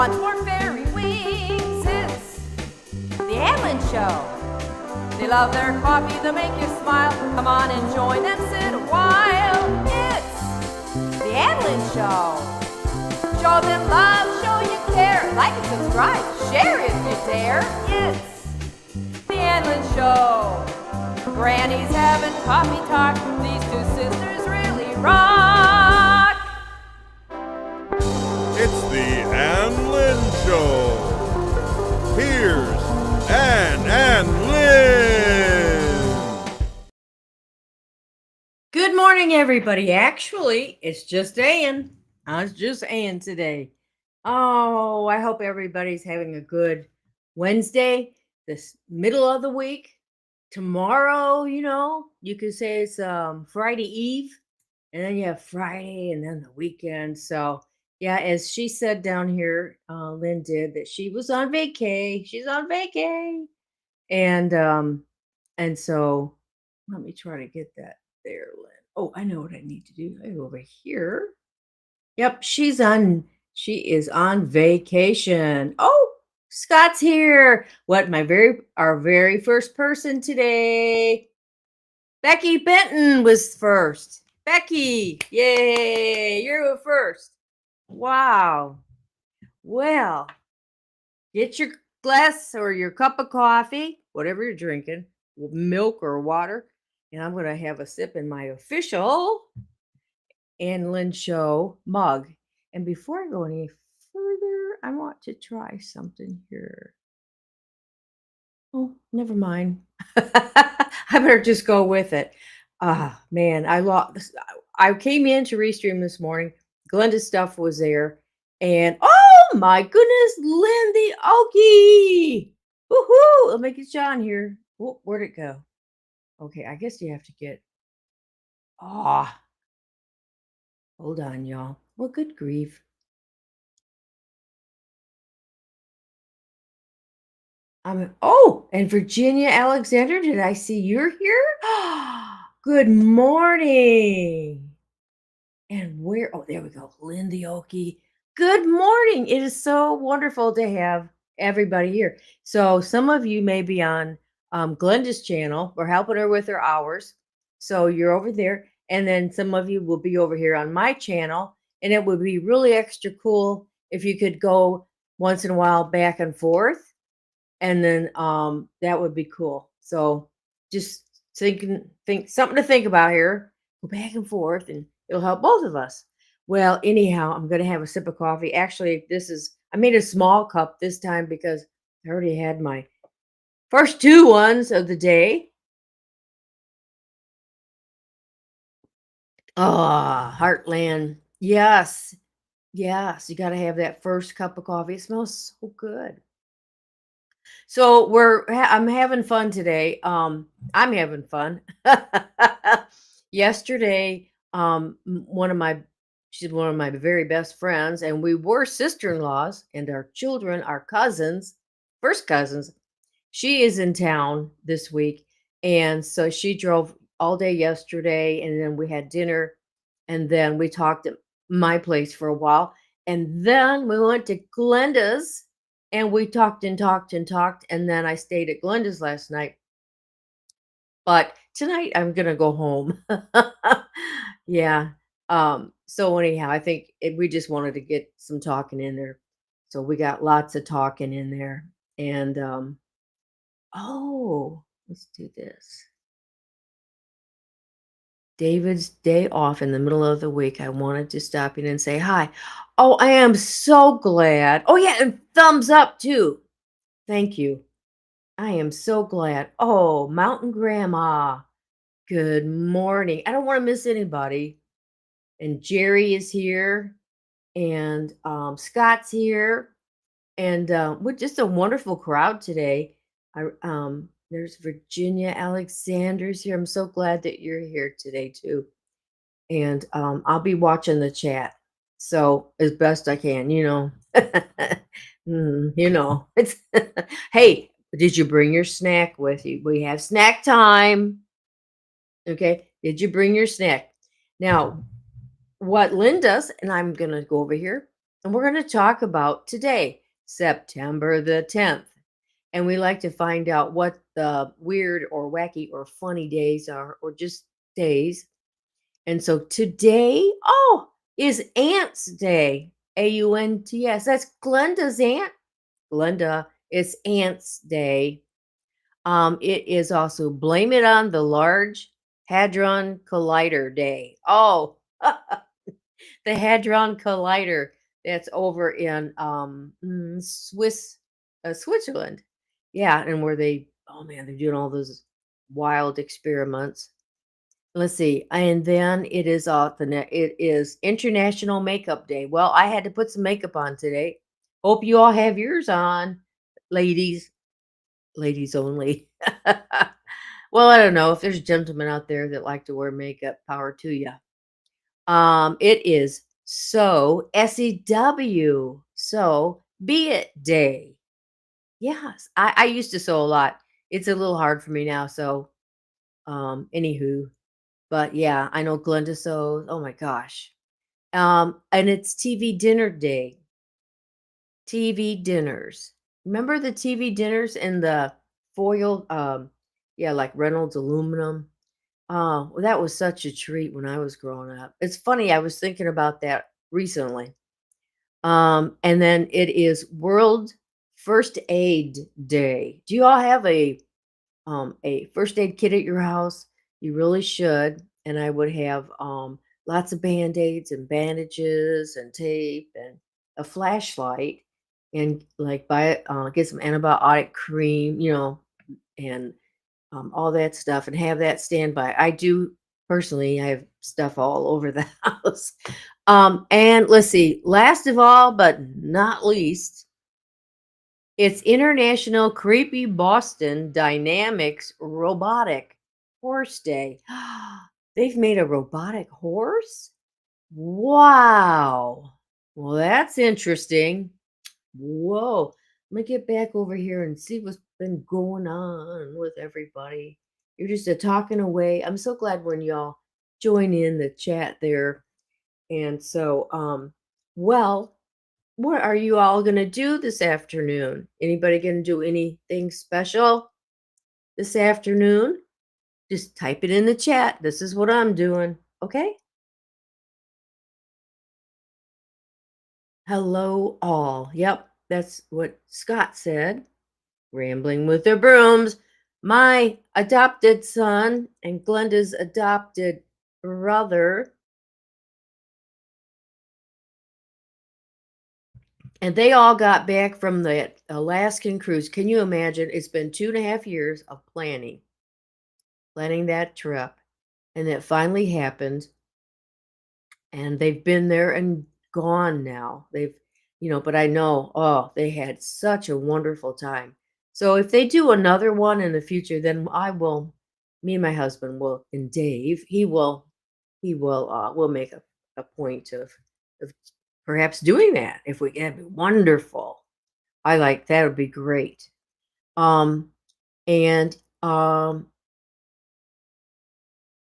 wants more fairy wings. It's the Lynn Show. They love their coffee, they make you smile. Come on and join them, sit a while. It's the Lynn Show. Show them love, show you care. Like and subscribe, share if you dare. It's the Lynn Show. Granny's having coffee talk. These two sisters really rock. It's the Ann Lynn Show. Here's Ann Lynn. Good morning, everybody. Actually, it's just Ann. It's just Ann today. Oh, I hope everybody's having a good Wednesday, this middle of the week. Tomorrow, you could say it's Friday Eve, and then you have Friday and then the weekend. So, yeah, as she said down here, Lynn did, that she was on vacay. She's on vacay. And so let me try to get that there, Lynn. Oh, I know what I need to do. I go over here. Yep, she is on vacation. Oh, Scott's here. Our very first person today. Becky Benton was first. Becky, yay, you're first. Wow. Well, get your glass or your cup of coffee, whatever you're drinking, milk or water, and I'm going to have a sip in my official Ann Lynn Show mug. And before I go any further, I want to try something here. Oh, never mind. I better just go with it. Man, I came in to Restream this morning. Glenda's stuff was there. And oh my goodness, Lynn the Okie. Woohoo! Let me get John here. Where'd it go? Okay, I guess you have to get. Hold on, y'all. Well, good grief. And Virginia Alexander, did I see you're here? Good morning. And there we go. Lynn the Okie. Good morning. It is so wonderful to have everybody here. So some of you may be on Glenda's channel. We're helping her with her hours. So you're over there. And then some of you will be over here on my channel. And it would be really extra cool if you could go once in a while back and forth. And then that would be cool. So just think something to think about here. Go back and forth and it'll help both of us. Well, anyhow, I'm going to have a sip of coffee. Actually, I made a small cup this time because I already had my first two ones of the day. Heartland. Yes. Yes. You got to have that first cup of coffee. It smells so good. So I'm having fun today. I'm having fun. Yesterday, she's one of my very best friends, and we were sister-in-laws, and our children are cousins, first cousins. She is in town this week, and so she drove all day yesterday, and then we had dinner, and then we talked at my place for a while, and then we went to Glenda's, and we talked and talked and talked, and then I stayed at Glenda's last night. But tonight I'm gonna go home. Yeah. So anyhow, I think we just wanted to get some talking in there. So we got lots of talking in there. And let's do this. David's day off in the middle of the week. I wanted to stop in and say hi. Oh, I am so glad. Oh, yeah, and thumbs up too. Thank you. I am so glad. Oh, Mountain Grandma. Good morning. I don't want to miss anybody. And Jerry is here. And Scott's here. And we're just a wonderful crowd today. There's Virginia Alexander's here. I'm so glad that you're here today too. And I'll be watching the chat. So as best I can, it's hey, did you bring your snack with you? We have snack time. Okay. Did you bring your snack? Now, what Lynn does, and I'm going to go over here. and we're going to talk about today, September the 10th. And we like to find out what the weird or wacky or funny days are, or just days. And so today, is Aunt's Day. Aunts. That's Glenda's aunt. Glenda, it's Aunt's Day. It is also Blame It on the Large Hadron Collider Day. Oh, the Hadron Collider that's over in Switzerland. Yeah, and where they, oh man, they're doing all those wild experiments. Let's see, and then it is it is International Makeup Day. Well, I had to put some makeup on today. Hope you all have yours on, ladies. Ladies only. Well, I don't know if there's gentlemen out there that like to wear makeup. Power to you. It is SEW, so be it day. Yes, I used to sew a lot. It's a little hard for me now. So, anywho, but yeah, I know Glenda sews. Oh my gosh. And it's TV dinner day. TV dinners. Remember the TV dinners in the foil? Yeah, like Reynolds aluminum. Oh, well, that was such a treat when I was growing up. It's funny, I was thinking about that recently. And then it is World First Aid Day. Do you all have a first aid kit at your house? You really should. And I would have lots of band-aids and bandages and tape and a flashlight and like get some antibiotic cream, and all that stuff and have that standby. I do personally, I have stuff all over the house. And let's see, last of all, but not least, it's International Creepy Boston Dynamics Robotic Horse Day. They've made a robotic horse? Wow. Well, that's interesting. Whoa. Let me get back over here and see what's been going on with everybody. You're just talking away. I'm so glad when y'all join in the chat there. And so, well, what are you all going to do this afternoon? Anybody going to do anything special this afternoon? Just type it in the chat. This is what I'm doing. Okay? Hello, all. Yep, that's what Scott said. Rambling with the brooms. My adopted son and Glenda's adopted brother. And they all got back from the Alaskan cruise. Can you imagine? It's been 2.5 years of planning that trip. And it finally happened. And they've been there and gone now. But I know, they had such a wonderful time. So if they do another one in the future, then me and my husband will, and Dave, we'll make a point of perhaps doing that. If we can, be wonderful. That would be great. And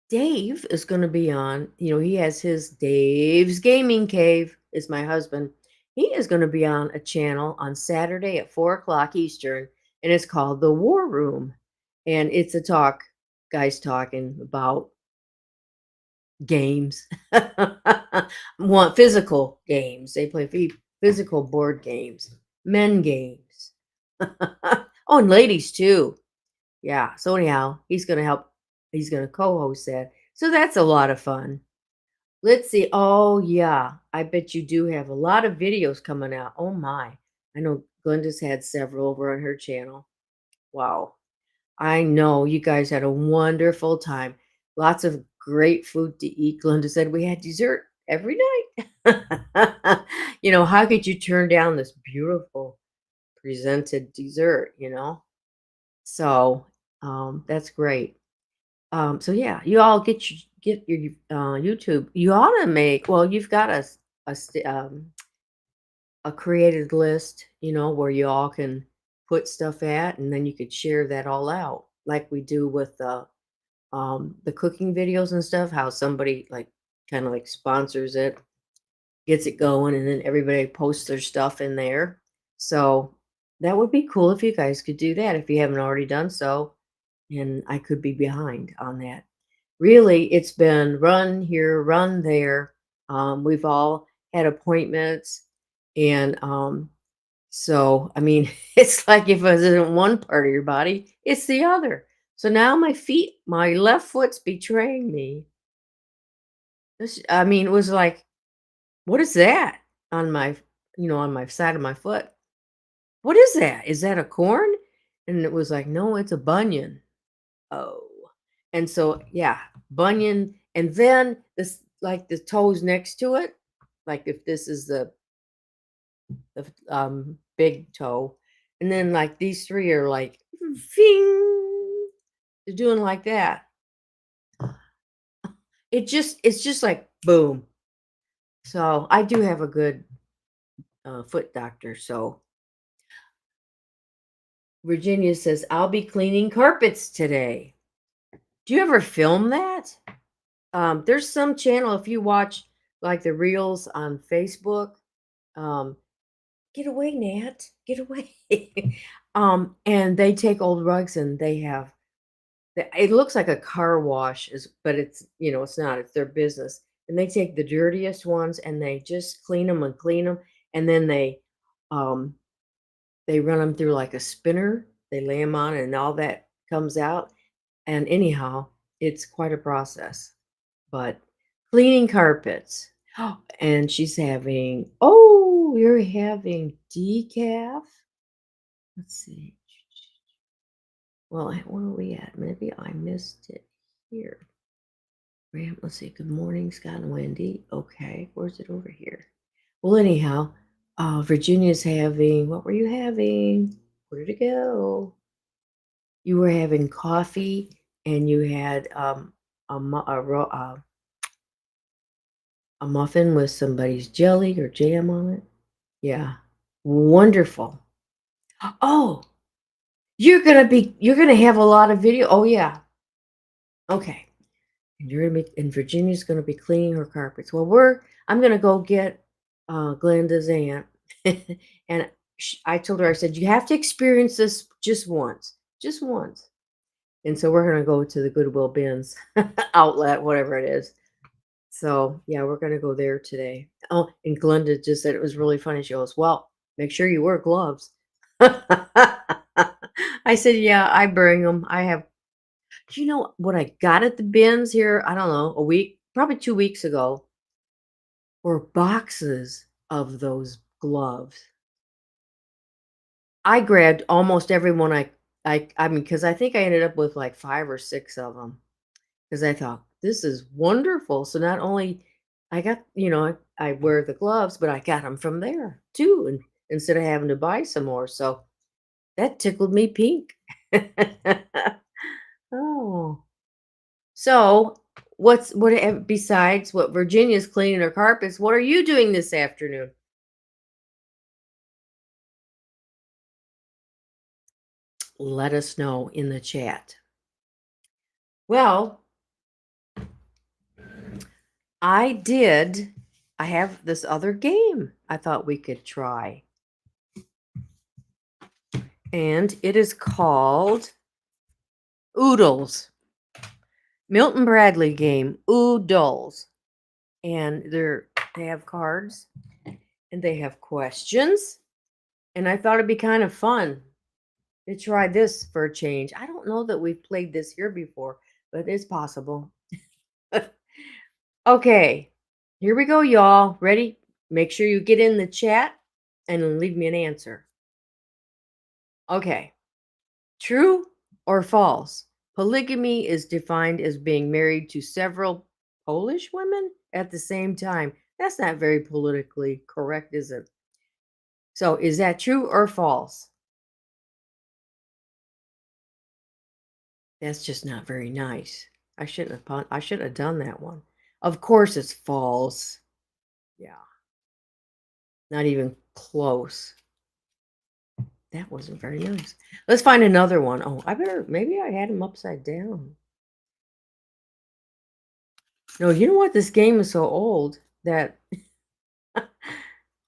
Dave is going to be on, he has his Dave's Gaming Cave, is my husband. He is going to be on a channel on Saturday at 4 o'clock Eastern, and it's called The War Room. And it's guys talking about games. Physical games. They play physical board games, men games. Oh, and ladies too. Yeah. So anyhow, he's going to co-host that. So that's a lot of fun. Let's see. Oh, yeah. I bet you do have a lot of videos coming out. Oh, my. I know Glenda's had several over on her channel. Wow. I know you guys had a wonderful time. Lots of great food to eat. Glenda said we had dessert every night. How could you turn down this beautiful presented dessert, So that's great. So yeah, you all get your YouTube. You ought to make, well, you've got a created list, where you all can put stuff at, and then you could share that all out, like we do with the cooking videos and stuff. How somebody kind of sponsors it, gets it going, and then everybody posts their stuff in there. So that would be cool if you guys could do that if you haven't already done so. And I could be behind on that. Really, it's been run here, run there. We've all had appointments, and so I mean, it's like if it isn't one part of your body, it's the other. So now my left foot's betraying me. I mean, it was like, what is that on on my side of my foot? What is that? Is that a corn? And it was like, no, it's a bunion. Oh. And so, yeah, bunion. And then this, like the toes next to it, like if this is the big toe, and then like these three are like, fing, they're doing like that. It's just like boom. So I do have a good foot doctor. So Virginia says, I'll be cleaning carpets today. Do you ever film that? There's some channel, if you watch like the reels on Facebook, um, get away, Nat, get away. And they take old rugs and they have, it looks like a car wash, but it's not, it's their business. And they take the dirtiest ones and they just clean them and clean them. And then um, they run them through like a spinner. They lay them on and all that comes out. And anyhow, it's quite a process. But cleaning carpets. And she's having, oh, you're having decaf? Let's see. Well, where are we at? Maybe I missed it here. Let's see. Good morning, Scott and Wendy. Okay, where's it over here? Well, anyhow, Virginia's having, what were you having? Where did it go? You were having coffee and you had a muffin with somebody's jelly or jam on it. Yeah. Wonderful. Oh, you're gonna have a lot of video. Oh yeah. Okay. And and Virginia's gonna be cleaning her carpets. Well, I'm gonna go get Glenda's aunt. And I told her, I said, you have to experience this just once. Just once. And so we're gonna go to the Goodwill Bins outlet, whatever it is. So yeah, we're gonna go there today. Oh, and Glenda just said it was really funny. She goes, well, make sure you wear gloves. I said, yeah, I bring them. I have, you know what I got at the bins here? I don't know, a week, probably 2 weeks ago, were boxes of those gloves. I grabbed almost every one I mean, because I think I ended up with like 5 or 6 of them. Because I thought, this is wonderful. So not only I got, I wear the gloves, but I got them from there too, and instead of having to buy some more. So that tickled me pink. Oh. So besides what Virginia's cleaning her carpets, what are you doing this afternoon? Let us know in the chat. Well, I have this other game I thought we could try. And it is called Oodles. Milton Bradley game, Oodles. And they have cards and they have questions. And I thought it'd be kind of fun to try this for a change. I don't know that we've played this here before, but it's possible. Okay, here we go, y'all. Ready? Make sure you get in the chat and leave me an answer. Okay. True or false? Polygamy is defined as being married to several Polish women at the same time. That's not very politically correct, is it? So, is that true or false? That's just not very nice. I shouldn't have done that one. Of course it's false. Yeah. Not even close. That wasn't very nice. Let's find another one. Oh, maybe I had him upside down. No, you know what? This game is so old that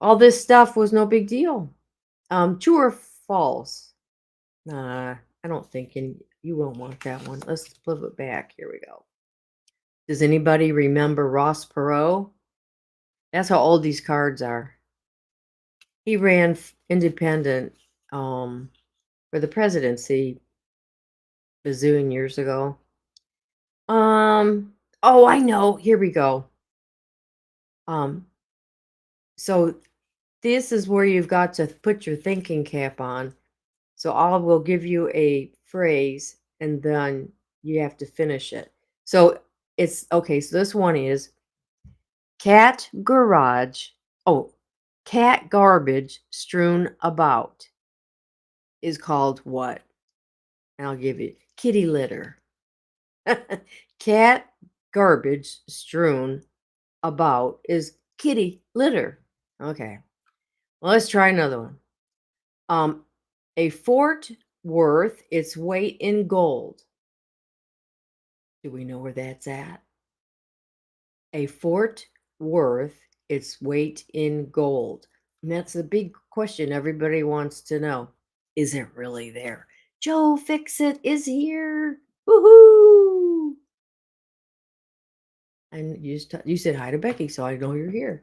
All this stuff was no big deal. True or false? I don't think you won't want that one. Let's flip it back. Here we go. Does anybody remember Ross Perot? That's how old these cards are. He ran independent for the presidency bazillion years ago. Oh, I know. Here we go. So this is where you've got to put your thinking cap on. So I will give you a phrase and then you have to finish it. So it's okay. So this one is cat garage. Oh, cat garbage strewn about is called what? And I'll give you kitty litter. Cat garbage strewn about is kitty litter. Okay. Well, let's try another one. A fort worth its weight in gold. Do we know where that's at? A fort worth its weight in gold. And that's the big question everybody wants to know. Is it really there? Joe Fixit is here. Woohoo! And you said hi to Becky, so I know you're here.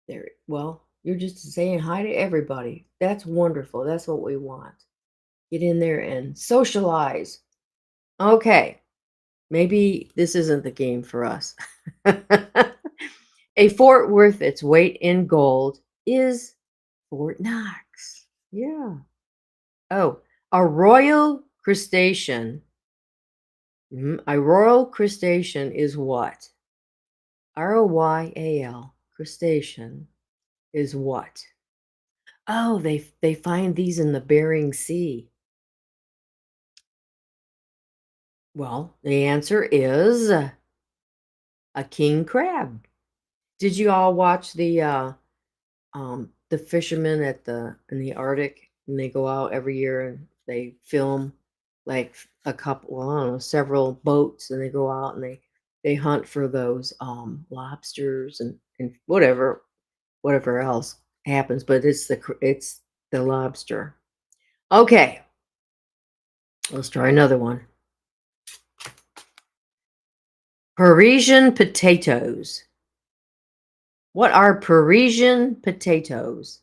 There. Well, you're just saying hi to everybody. That's wonderful. That's what we want. Get in there and socialize. Okay. Maybe this isn't the game for us. A fort worth its weight in gold is Fort Knox. Yeah. Oh, a royal crustacean. A royal crustacean is what? Royal crustacean is what? Oh, they find these in the Bering Sea. Well, the answer is a king crab. Did you all watch the fishermen in the Arctic, and they go out every year and they film like a couple, well, I don't know, several boats, and they go out and they hunt for those lobsters and whatever else happens, but it's the lobster. Okay, let's try another one. Parisian potatoes. What are Parisian potatoes?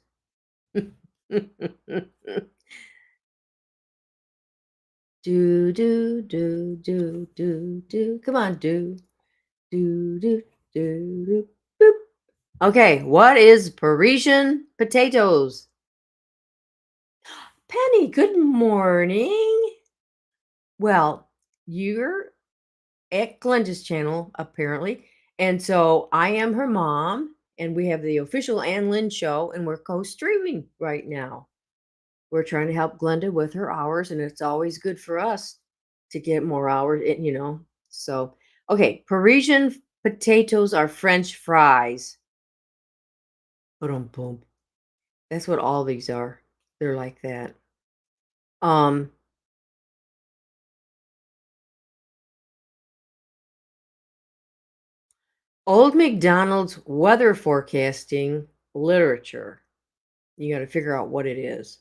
Do do do do do do. Come on, do do do do do. Boop. Okay, what is Parisian potatoes? Penny, good morning. Well, you're at Glenda's channel, apparently. And so I am her mom, and we have the official Ann Lynn show, and we're co-streaming right now. We're trying to help Glenda with her hours, and it's always good for us to get more hours, So, okay, Parisian potatoes are French fries. Boom, boom. That's what all these are. They're like that. Old MacDonald's weather forecasting literature. You got to figure out what it is.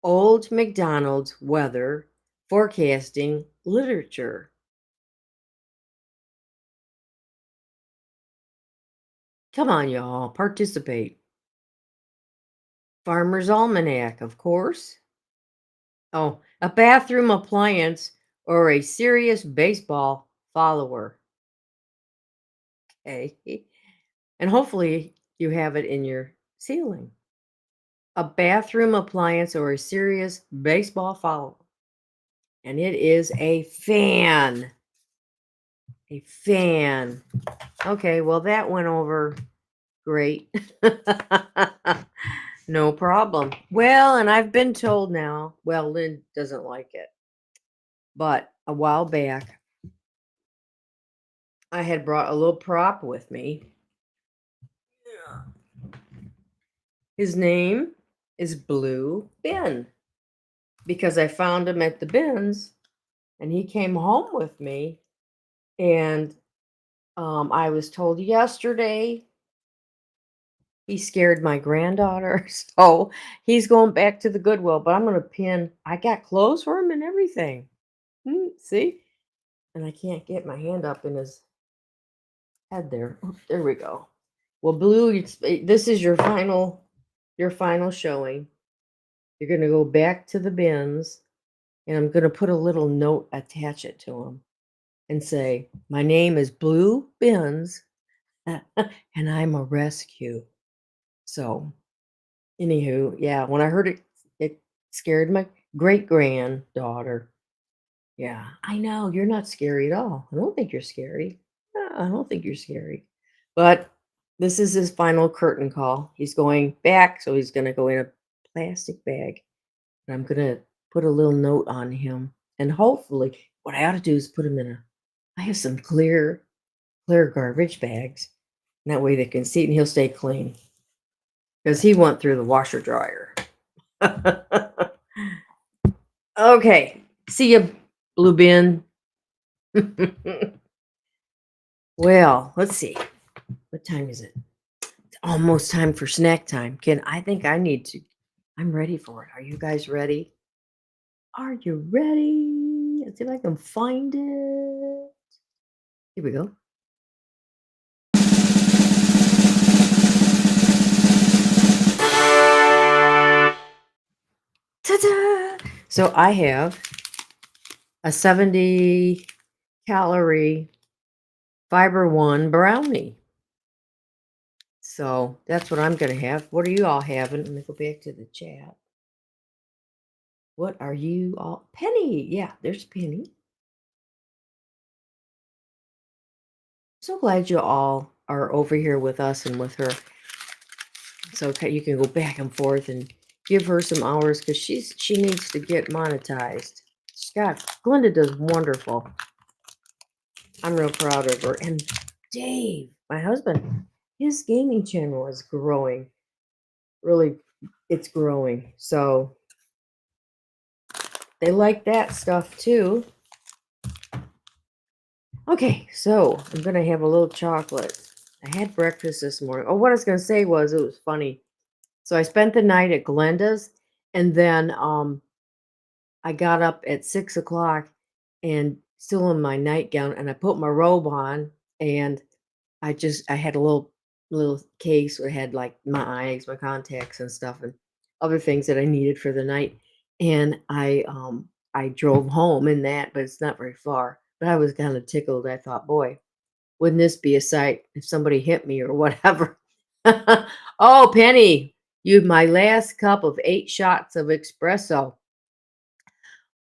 Old MacDonald's weather forecasting literature. Come on, y'all, participate. Farmer's Almanac, of course. Oh, a bathroom appliance or a serious baseball follower. Okay. And hopefully you have it in your ceiling. A bathroom appliance or a serious baseball follower. And it is a fan. A fan. Okay, well, that went over great. No problem. Well, and I've been told now, well, Lynn doesn't like it, but a while back, I had brought a little prop with me. His name is Blue Ben because I found him at the bins and he came home with me. And I was told yesterday He scared my granddaughter, so he's going back to the Goodwill, but I'm gonna pin I got clothes for him and everything. See? And I can't get my hand up in his head there. Oh, there we go. Well, Blue, this is your final showing. You're gonna go back to the bins, and I'm gonna put a little note, attach it to him, and say, "My name is Blue Bins, and I'm a rescue." So, anywho, yeah, when I heard it, it scared my great granddaughter. Yeah, I know you're not scary at all. I don't think you're scary. I don't think you're scary. But this is his final curtain call. He's going back, so he's going to go in a plastic bag. And I'm going to put a little note on him. And hopefully, what I ought to do is put him in I have some clear garbage bags. And that way they can see it and he'll stay clean. Because he went through the washer dryer. Okay. See you, Blue Bin. Well, let's see. What time is it? It's almost time for snack time. I think I need to. I'm ready for it. Are you guys ready? Are you ready? Let's see if I can find it. Here we go. Ta-da! So I have a 70 calorie fiber one brownie. So that's what I'm going to have. What are you all having? Let me go back to the chat. What are you all? Penny. Yeah, there's Penny. So glad you all are over here with us and with her. So you can go back and forth and give her some hours because she needs to get monetized. Glenda does wonderful. I'm real proud of her. And Dave, my husband, his gaming channel is growing. Really, it's growing. So they like that stuff too. Okay, so I'm gonna have a little chocolate. I had breakfast this morning. Oh, what I was gonna say was it was funny. So I spent the night at Glenda's, and then I got up at 6 o'clock and still in my nightgown, and I put my robe on, and I had a little case that had like my eyes, my contacts, and stuff, and other things that I needed for the night. And I drove home in that, but it's not very far. But I was kind of tickled. I thought, boy, wouldn't this be a sight if somebody hit me or whatever? Oh, Penny, you my last cup of 8 shots of espresso.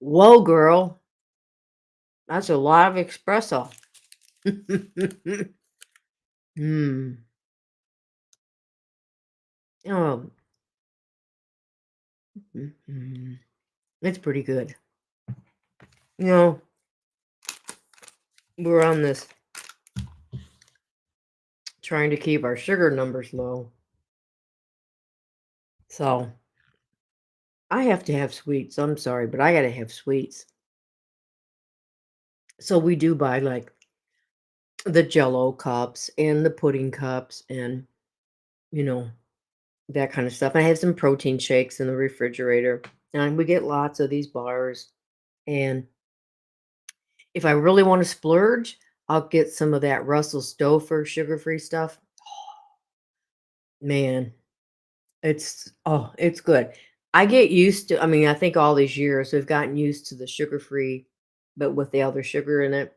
Whoa, girl. That's a lot of espresso. Hmm. Oh, it's pretty good. You know, we're on this trying to keep our sugar numbers low. So I have to have sweets. I'm sorry, but I got to have sweets. So we do buy like the Jello cups and the pudding cups and, you know, that kind of stuff. I have some protein shakes in the refrigerator, and we get lots of these bars. And if I really want to splurge, I'll get some of that Russell Stouffer sugar-free stuff. Man, it's good. I get used to, I mean, I think all these years we've gotten used to the sugar-free, but with the other sugar in it.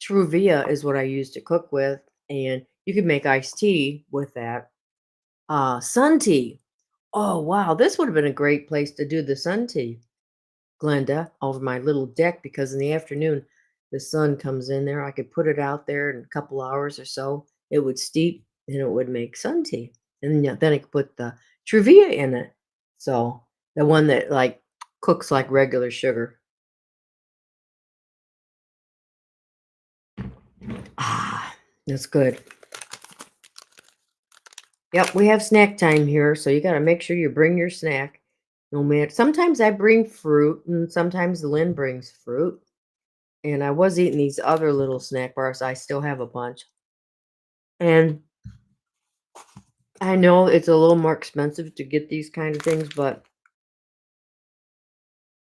Truvia is what I use to cook with, and you can make iced tea with that. Sun tea. Oh, wow, this would have been a great place to do the sun tea, Glenda, over my little deck, because in the afternoon the sun comes in there. I could put it out there in a couple hours or so. It would steep and it would make sun tea. And then I could put the Truvia in it. So the one that like cooks like regular sugar. Ah, that's good. Yep, we have snack time here, so you got to make sure you bring your snack. No matter. Sometimes I bring fruit, and sometimes Lynn brings fruit. And I was eating these other little snack bars. I still have a bunch. And I know it's a little more expensive to get these kind of things, but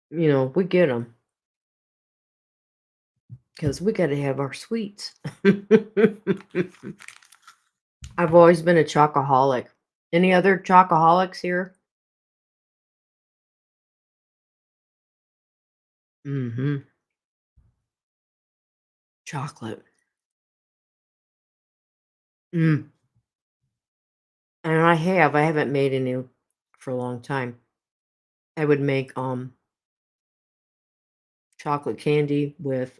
we get them because we got to have our sweets. I've always been a chocoholic. Any other chocoholics here? Mm-hmm. Chocolate. Mm. And I haven't made any for a long time. I would make chocolate candy with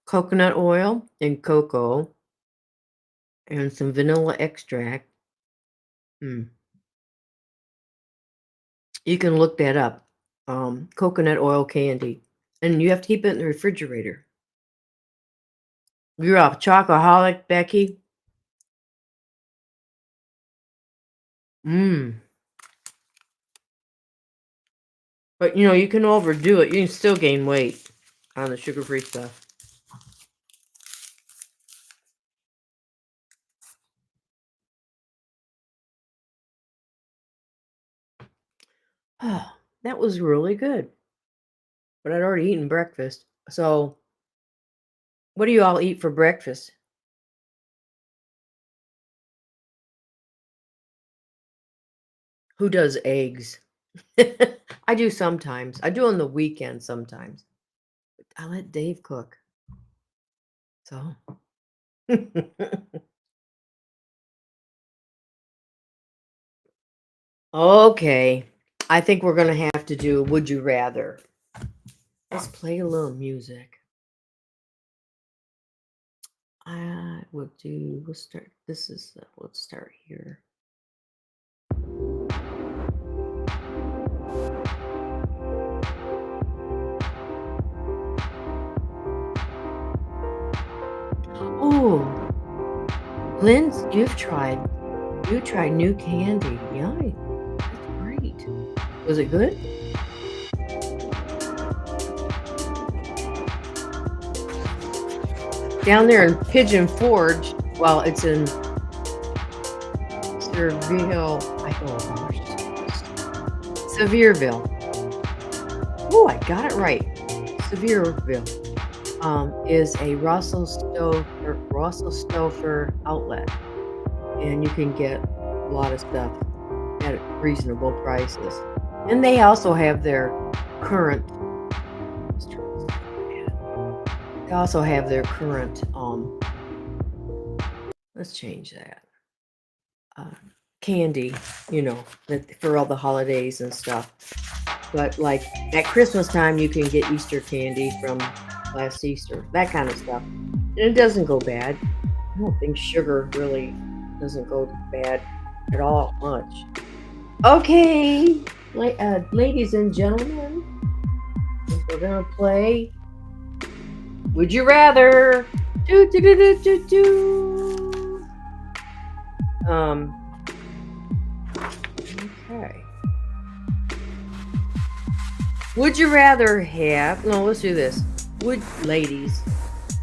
coconut oil and cocoa and some vanilla extract. Mm. You can look that up. Coconut oil candy. And you have to keep it in the refrigerator. You're a chocoholic, Becky? Mm. But you can overdo it. You can still gain weight on the sugar-free stuff. Oh, that was really good. But I'd already eaten breakfast. So, what do you all eat for breakfast? Who does eggs? I do sometimes. I do on the weekend sometimes. I let Dave cook. So, okay. I think we're going to have to do Would You Rather. Let's play a little music. We'll start. Let's start here. Oh, Lynn, you tried new candy. Yummy. That's great. Was it good? Down there in Pigeon Forge, well, it's in Sevierville. Sevierville. Oh, I got it right. Sevierville is a Russell Stover outlet, and you can get a lot of stuff at reasonable prices. And they also have their current. They also have their current. Let's change that. Candy, that for all the holidays and stuff. But like at Christmas time, you can get Easter candy from last Easter, that kind of stuff. And it doesn't go bad. I don't think sugar really doesn't go bad at all much. Okay, ladies and gentlemen, we're gonna play Would You Rather? Do, do, do, do, do, do. Okay. Would you rather have? No, let's do this. Ladies?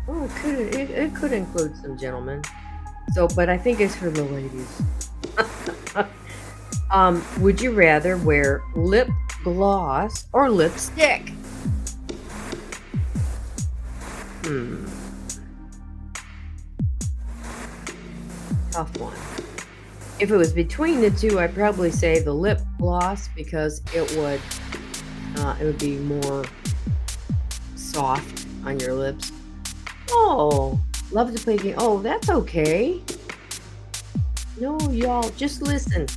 Oh, it could include some gentlemen. So, but I think it's for the ladies. Would you rather wear lip gloss or lipstick? Tough one. If it was between the two, I'd probably say the lip gloss because it would be more soft on your lips. Oh, love to play game. Oh, that's okay. No, y'all, just listen.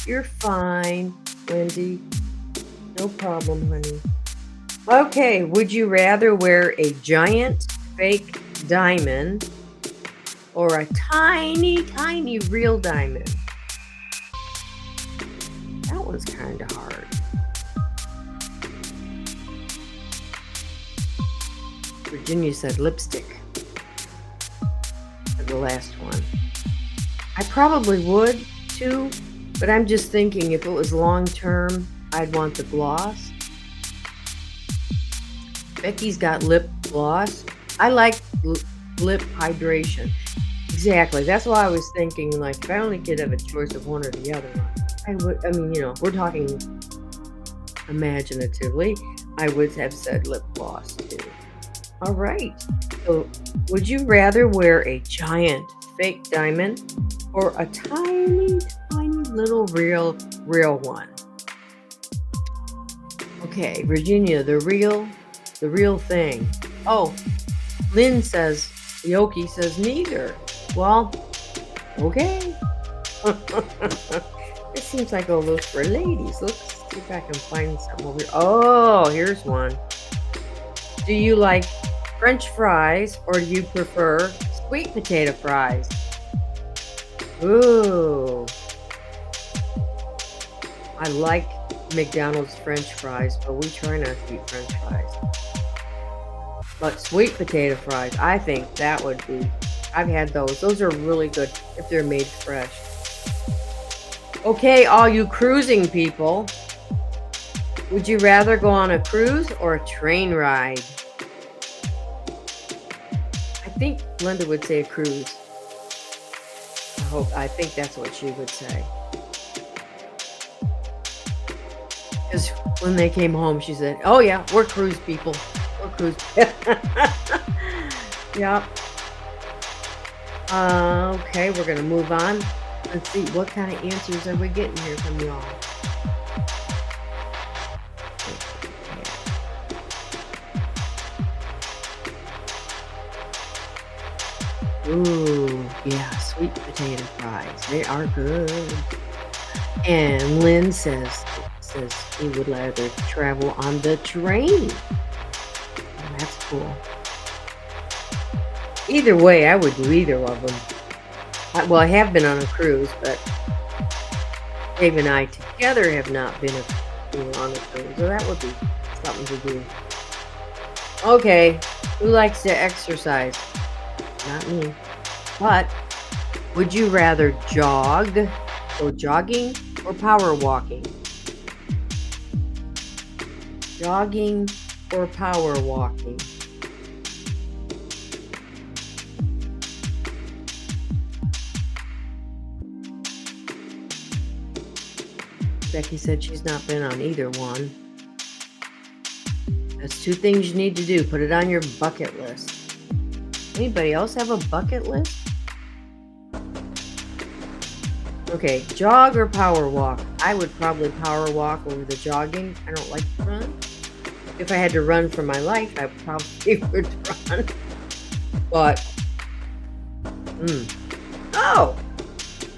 You're fine, Wendy. No problem, honey. Okay, would you rather wear a giant fake diamond or a tiny, tiny real diamond? That one's kind of hard. Virginia said lipstick for the last one. I probably would too, but I'm just thinking if it was long term, I'd want the gloss. Becky's got lip gloss. I like lip hydration. Exactly. That's why I was thinking, like, if I only could have a choice of one or the other one, I mean, we're talking imaginatively, I would have said lip gloss too. All right. So, would you rather wear a giant fake diamond or a tiny, tiny little real one? Okay, Virginia, the real thing. Oh, Lynn says, Yoki says neither. Well, okay. It seems like all those for ladies. Let's see if I can find something over here. Oh, here's one. Do you like French fries or do you prefer sweet potato fries? Ooh. I like McDonald's French fries, but we try not to eat French fries. But sweet potato fries, I think that would be. I've had those. Those are really good if they're made fresh. Okay, all you cruising people, would you rather go on a cruise or a train ride? I think Linda would say a cruise. I think that's what she would say. Because when they came home, she said, "Oh yeah, we're cruise people. We're cruise." Yep. Okay, we're gonna move on. Let's see what kind of answers are we getting here from y'all. Ooh, yeah, sweet potato fries. They are good. And Lynn says he would rather travel on the train. Oh, that's cool. Either way, I would do either of them. I have been on a cruise, but Dave and I together have not been on a cruise, so that would be something to do. Okay, who likes to exercise? Not me. But would you rather go jogging, or power walking? Jogging or power walking? Becky said she's not been on either one. That's two things you need to do. Put it on your bucket list. Anybody else have a bucket list? Okay, jog or power walk? I would probably power walk over the jogging. I don't like to run. If I had to run for my life, I probably would run. But, Oh!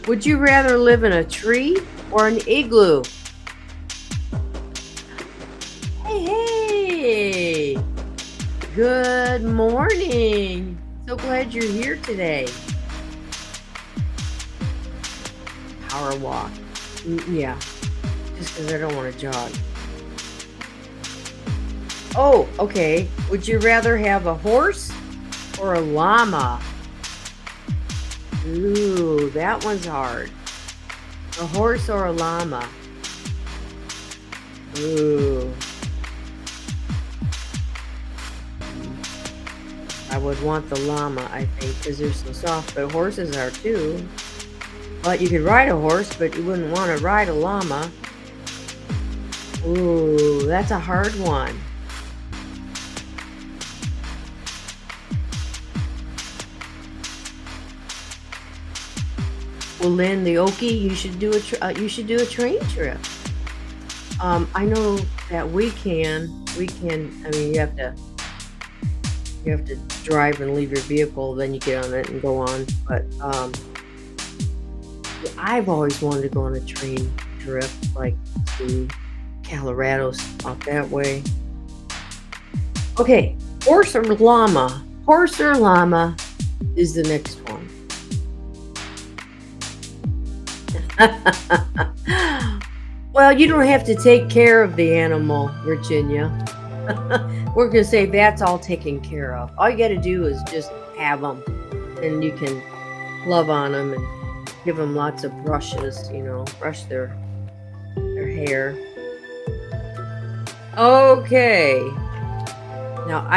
Would you rather live in a tree or an igloo? Hey! Good morning! So glad you're here today. Power walk. Yeah, just because I don't want to jog. Oh, okay. Would you rather have a horse or a llama? Ooh, that one's hard. A horse or a llama? Ooh. I would want the llama, I think, because they're so soft, but horses are too. But you could ride a horse, but you wouldn't want to ride a llama. Ooh, that's a hard one. Well, Lynn, the Okie, you should do a train trip. I know that we can. I mean, you have to drive and leave your vehicle, then you get on it and go on. But I've always wanted to go on a train trip, like to Colorado, out that way. Okay, horse or llama? Horse or llama is the next one. Well, you don't have to take care of the animal, Virginia. We're going to say that's all taken care of. All you got to do is just have them, and you can love on them and give them lots of brushes, brush their hair. Okay. Now,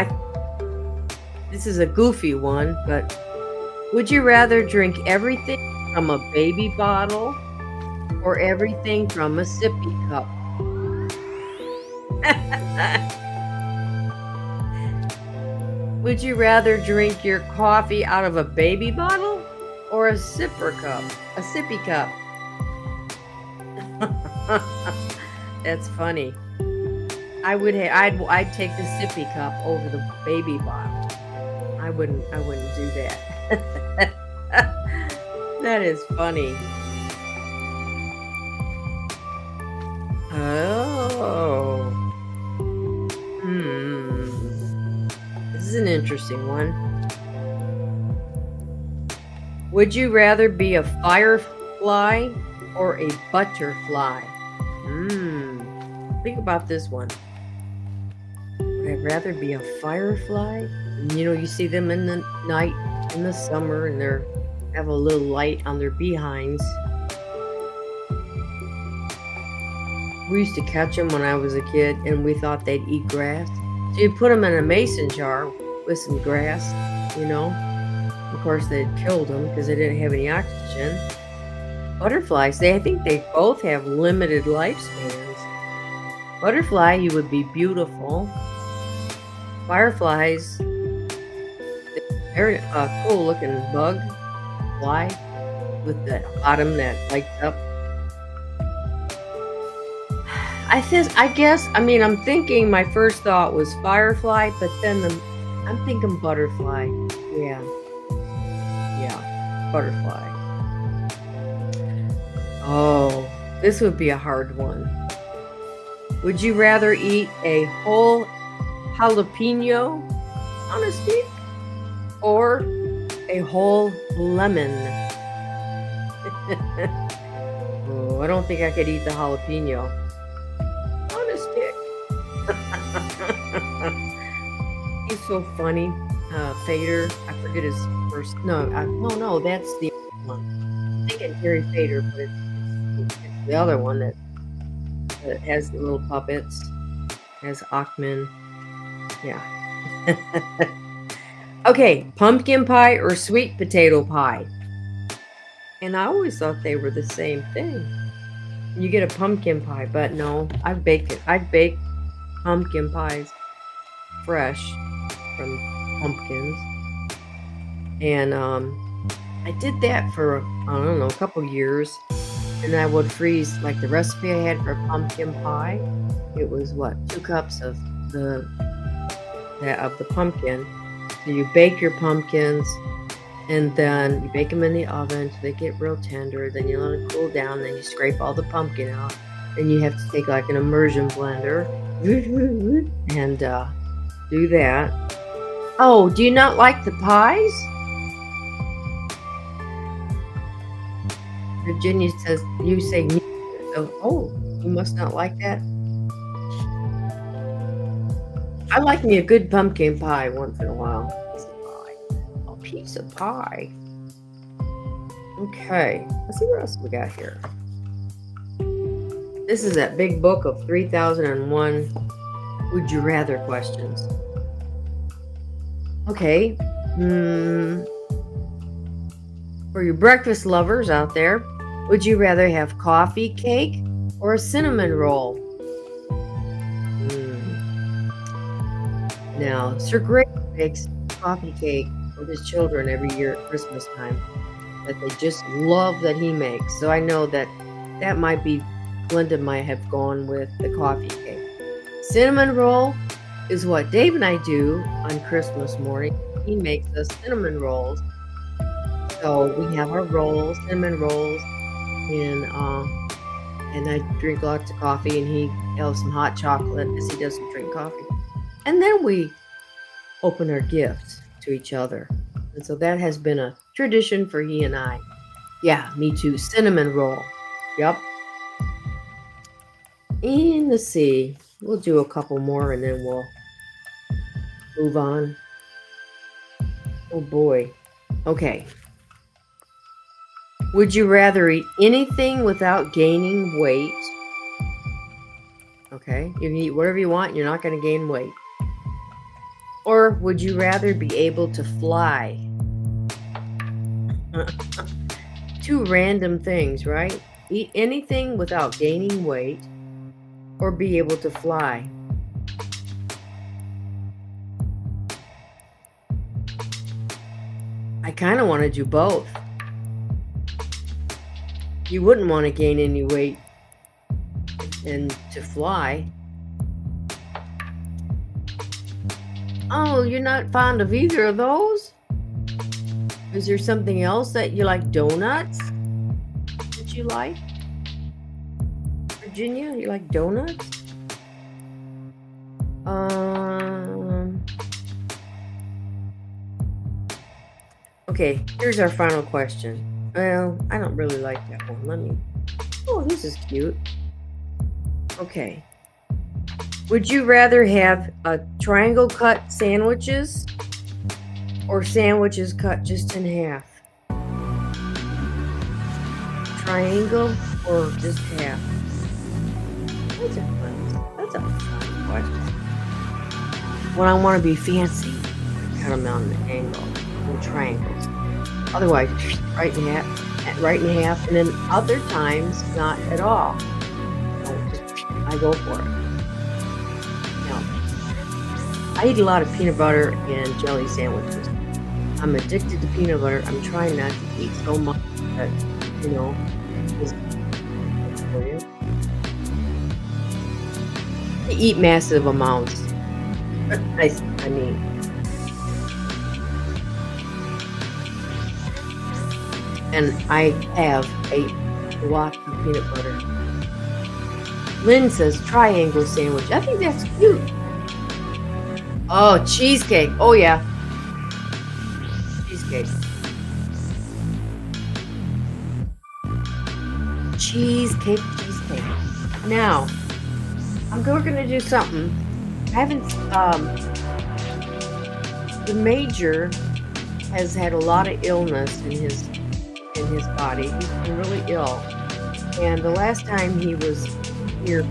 this is a goofy one, but Would you rather drink everything from a baby bottle or everything from a sippy cup? Would you rather drink your coffee out of a baby bottle or a sipper cup? A sippy cup. That's funny. I'd take the sippy cup over the baby bottle. I wouldn't do that. That is funny. Oh. This is an interesting one. Would you rather be a firefly or a butterfly? Think about this one. Would I rather be a firefly? You know, you see them in the night, in the summer, and they have a little light on their behinds. We used to catch them when I was a kid, and we thought they'd eat grass. So you put them in a mason jar with some grass, you know. Of course, they'd killed them because they didn't have any oxygen. Butterflies, I think they both have limited lifespans. Butterfly, you would be beautiful. Fireflies, they're a cool-looking bug, fly, with the bottom that lights up. I'm thinking my first thought was firefly, but then I'm thinking butterfly. Yeah, butterfly. Oh, this would be a hard one. Would you rather eat a whole jalapeno on a stick or a whole lemon? Oh, I don't think I could eat the jalapeno on a stick. He's so funny. Fader, I forget his first. No, that's the other one. I'm thinking Harry Fader, but it's the other one that has the little puppets. Has Achman. Yeah. Okay, pumpkin pie or sweet potato pie? And I always thought they were the same thing. You get a pumpkin pie, but no, I've baked it. I've baked pumpkin pies fresh from pumpkins. And I did that for, I don't know, a couple years. And I would freeze, like the recipe I had for pumpkin pie. It was 2 cups of the pumpkin. So you bake your pumpkins, and then you bake them in the oven till they get real tender. Then you let them cool down. Then you scrape all the pumpkin out. Then you have to take like an immersion blender and do that. Oh, do you not like the pies? Virginia says, you say me. So, you must not like that. I like me a good pumpkin pie once in a while. A piece of pie. Okay, let's see what else we got here. This is that big book of 3001 Would You Rather questions. Okay. For your breakfast lovers out there, would you rather have coffee cake or a cinnamon roll? Now, Sir Greg makes coffee cake with his children every year at Christmas time that they just love that he makes. So I know that might be, Glenda might have gone with the coffee cake. Cinnamon roll is what Dave and I do on Christmas morning. He makes us cinnamon rolls. So we have our rolls, cinnamon rolls, and I drink lots of coffee, and he has some hot chocolate because he doesn't drink coffee. And then we open our gifts to each other. And so that has been a tradition for he and I. Yeah, me too. Cinnamon roll. Yep. And let's see. We'll do a couple more and then we'll move on. Oh boy. Okay. Would you rather eat anything without gaining weight? Okay. You can eat whatever you want and you're not going to gain weight. Or would you rather be able to fly? Two random things, right? Eat anything without gaining weight or be able to fly. I kind of want to do both. You wouldn't want to gain any weight and to fly. Oh, you're not fond of either of those? Is there something else that you like? Donuts? That you like? Virginia, you like donuts? Okay, here's our final question. Well, I don't really like that one. Oh, this is cute. Okay. Would you rather have a triangle cut sandwiches or sandwiches cut just in half? Triangle or just half? That's a fun question. When I want to be fancy, I cut them on the angle, in triangles. Otherwise, right in half, and then other times not at all. I go for it. I eat a lot of peanut butter and jelly sandwiches. I'm addicted to peanut butter. I'm trying not to eat so much that, I eat massive amounts. I mean, and I have a lot of peanut butter. Lynn says triangle sandwich. I think that's cute. Oh, cheesecake. Oh, yeah. Cheesecake. Cheesecake. Now, we're going to do something. I haven't, the Major has had a lot of illness in his body. He's been really ill. And the last time he was here,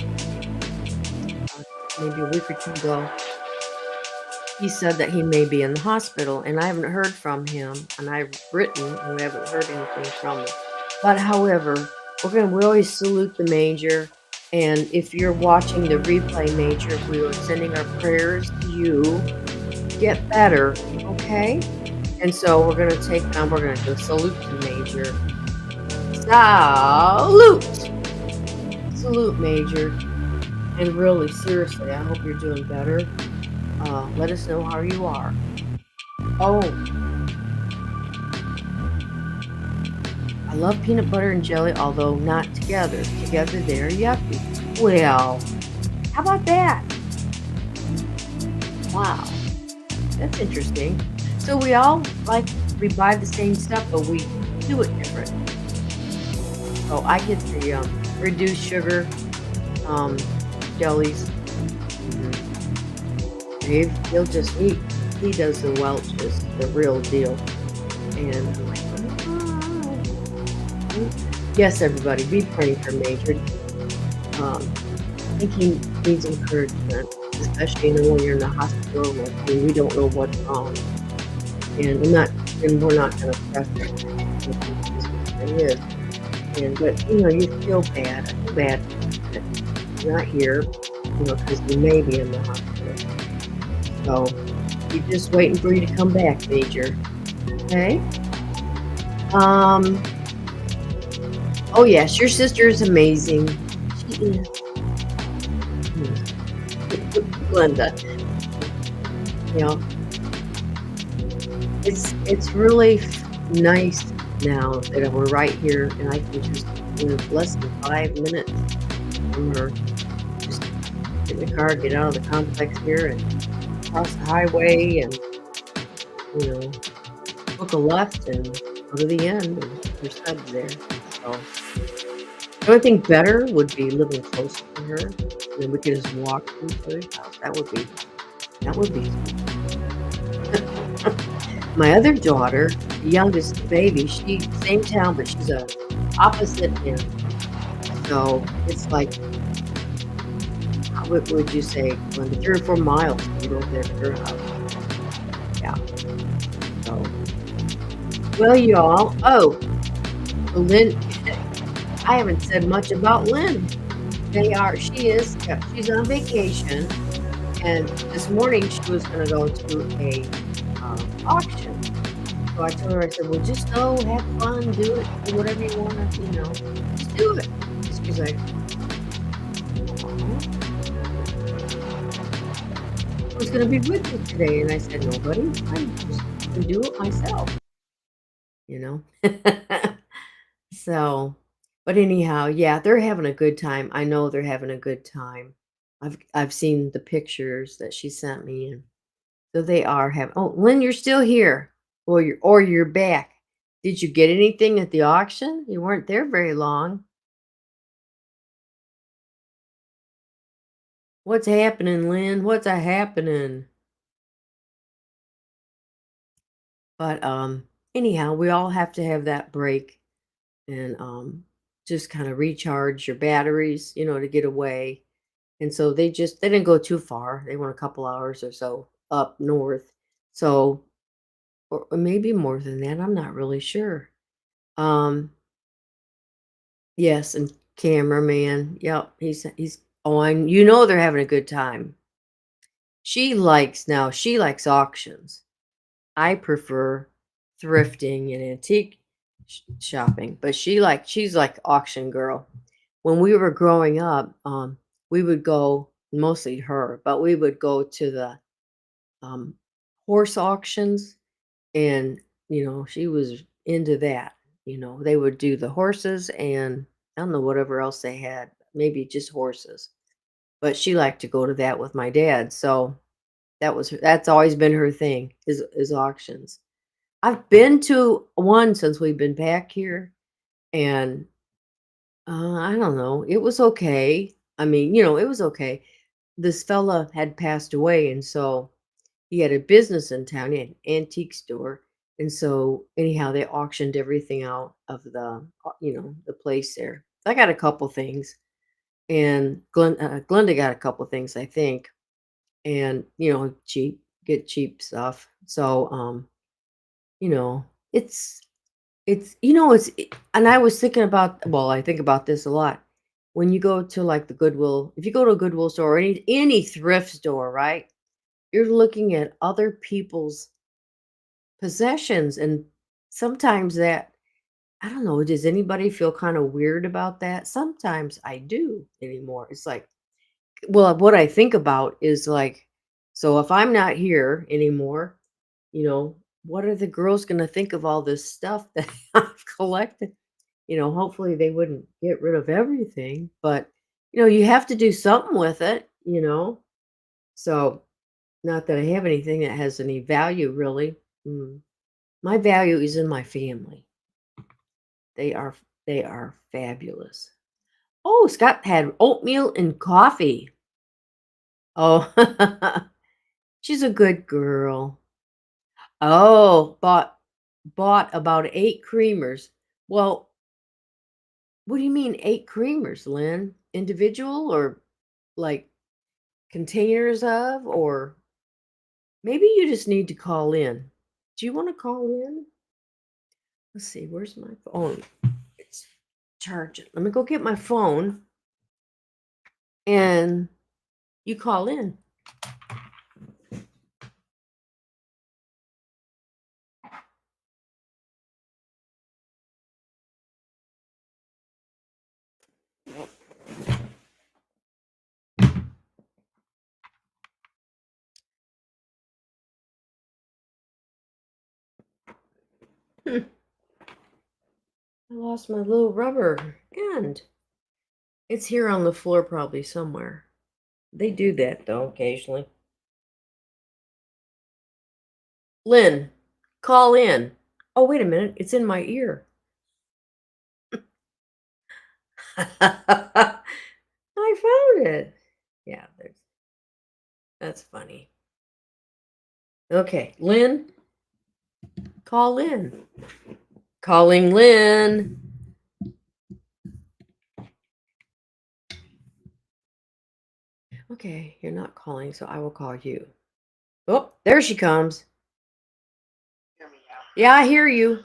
maybe a week or two ago, he said that he may be in the hospital, and I haven't heard from him, and I've written, and we haven't heard anything from him. But however, we always salute the Major, and if you're watching the replay, Major, we are sending our prayers to you. Get better, okay? And so we're going to go salute the Major. Salute, Major. And really, seriously, I hope you're doing better. Let us know how you are. Oh, I love peanut butter and jelly, although not together. Together, they're yucky. Well, how about that? Wow, that's interesting. So we buy the same stuff, but we do it different. So I get the reduced sugar jellies. He'll just eat. He does the Welch's, the real deal. And I'm like, yes, everybody, be praying for Major. I think he needs encouragement, especially when you're in the hospital and we don't know what's wrong. And we're not going to press it is. But you feel bad. I feel bad that you're not here, because you may be in the hospital. So we're just waiting for you to come back, Major. Okay? Oh yes, your sister is amazing. She is. Glenda. It's really nice now that we're right here, and I can just less than 5 minutes from her. Just get in the car, get out of the complex here, and cross the highway, and hook a left and go to the end, and your sub's there. So the only thing better would be living closer to her, and then we could just walk to each other's house. That would be my other daughter, the youngest baby, she's same town, but she's a opposite end. So it's like, what would you say, 3 or 4 miles to go there to her house? Yeah. So Well, y'all. Oh, Lynn. I haven't said much about Lynn. She is, yep, she's on vacation. And this morning she was going to go to a auction. So I told her, I said, well, just go have fun, do it, do whatever you want to, just do it. She's like, "Aw, who's going to be with you today?" And I said, nobody. I'm just going to do it myself, you know? So, but anyhow, yeah, they're having a good time. I know they're having a good time. I've seen the pictures that she sent me, and so they are having. Oh, Lynn, you're still here, or you're back. Did you get anything at the auction? You weren't there very long. What's happening, Lynn? What's a happening? But anyhow, we all have to have that break and just kind of recharge your batteries, to get away. And so they didn't go too far. They went a couple hours or so up north. So or maybe more than that. I'm not really sure. Um yes, and cameraman. Yep, he's on. They're having a good time. She likes auctions. I prefer thrifting and antique shopping, but she's like auction girl. When we were growing up, we would go, mostly her, but we would go to the um, horse auctions, and she was into that. They would do the horses, and I don't know whatever else they had, maybe just horses. But she liked to go to that with my dad, so that's always been her thing is auctions. I've been to one since we've been back here, and I don't know, it was okay. I mean, it was okay. This fella had passed away, and so he had a business in town. He had an antique store, and so anyhow, they auctioned everything out of the place there. I got a couple things, and Glenda got a couple things, I think, and get cheap stuff. So you know, it's and I was thinking about, well, I think about this a lot. When you go to like the Goodwill, if you go to a Goodwill store or any thrift store, right? You're looking at other people's possessions, and sometimes that, I don't know, does anybody feel kind of weird about that? Sometimes I do anymore. It's like, well, what I think about is like, so if I'm not here anymore, you know, what are the girls going to think of all this stuff that I've collected? Hopefully they wouldn't get rid of everything, but you have to do something with it. So, not that I have anything that has any value really. Mm. My value is in my family. They are they are fabulous. Oh, Scott had oatmeal and coffee. Oh, she's a good girl. Oh, bought about 8 creamers. Well, what do you mean 8 creamers, Lynn? Individual or like containers of, or maybe you just need to call in. Do you want to call in? Let's see, where's my phone? It's charging. Let me go get my phone and you call in. Hmm, I lost my little rubber and it's here on the floor probably somewhere. They do that though occasionally. Lynn, call in. Oh, wait a minute. It's in my ear. I found it. Yeah, that's funny. Okay, Lynn, call in. Calling Lynn. Okay, you're not calling, so I will call you. Oh, there she comes. Yeah, I hear you.